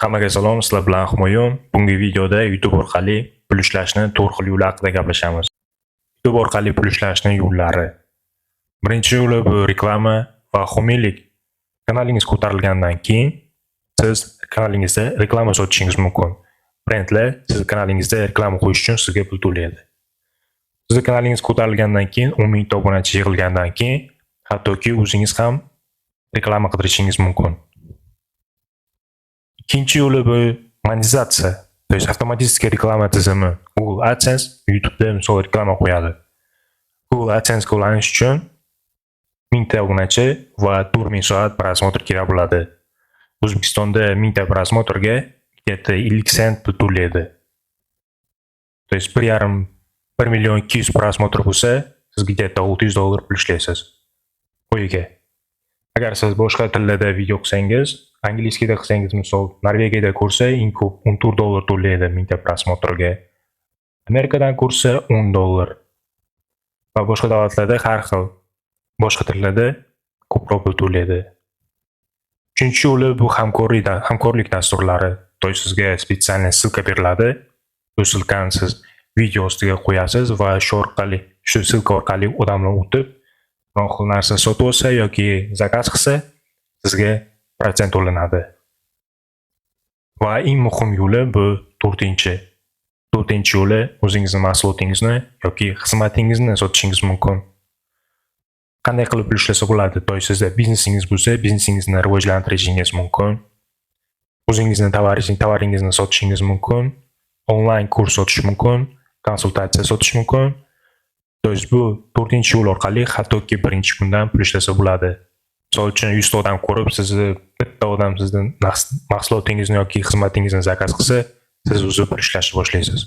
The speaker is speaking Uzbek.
Hammaga salom, sizlar bilan Humoyun. Bugungi videoda YouTube orqali pul ishlashni 4 xil yo'li haqida gaplashamiz. YouTube orqali pul ishlashning yo'llari. Birinchi yo'li bu reklama va homiylik. Kanalingiz ko'tarilgandan keyin siz kanalingizda reklama sotishingiz mumkin. Brendlar siz kanalingizda reklama qo'yish uchun sizga pul to'laydi. Sizning kanalingiz ko'tarilgandan keyin 10 ming obunachi yig'ilgandan keyin hattoki o'zingiz ham reklama qidirishingiz mumkin. İkinci yo'li bu monetizatsiya. То есть avtomatik reklama tizimi. Google AdSense YouTube'da misol reklama qo'yadi. Google AdSense qo'llanish uchun 1000 ta obunachi va 4000 soat prosmotr kerak bo'ladi. O'zbekistonda 1000 ta prosmotrga 50 sent pul to'laydi. То есть 1 million 200 prosmotr bo'lsa, sizga $600 pul ishlaysiz. Qo'yiga. Agar siz boshqa tillarda video qilsangiz, angliskada qilsangiz, misol Norvegiyada ko'rsa, eng ko'p $14 to'laydi 1000 ta prosmotrga. Amerikadan ko'rsa $10. Va boshqa davlatlarda har xil boshqa tillarda ko'proq pul to'laydi. Uchinchi yo'li bu hamkorlik dasturlari. To'y sizga spetsialniy silka beriladi. Bu silkani siz video ostiga qo'yasiz va shu silka orqali odamlar o'tib, biron xil narsa sotib olsa yoki zakaz qilsa, sizga protsent to'lanadi. Va eng muhim yo'li bu to'rtinchi yo'li o'zingizning mahsulotingizni yoki xizmatingizni sotishingiz mumkin. Qanday qilib pul ishlasa bo'ladi? To'y sizda biznesingiz bo'lsa, biznesingizni rivojlantirishingiz mumkin. O'zingizning tovaringizni sotishingiz mumkin. Onlayn kurs sotish mumkin, konsultatsiya sotish mumkin. To'y bu to'rtinchi yo'l orqali hattoki birinchi kundan pul ishlasa bo'ladi. Misol uchun 100 ta odam ko'rib, sizni bitta odam sizning mahsulotingizni yoki xizmatingizni zakaz qilsa, siz o'zi pul ishlashni boshlaysiz.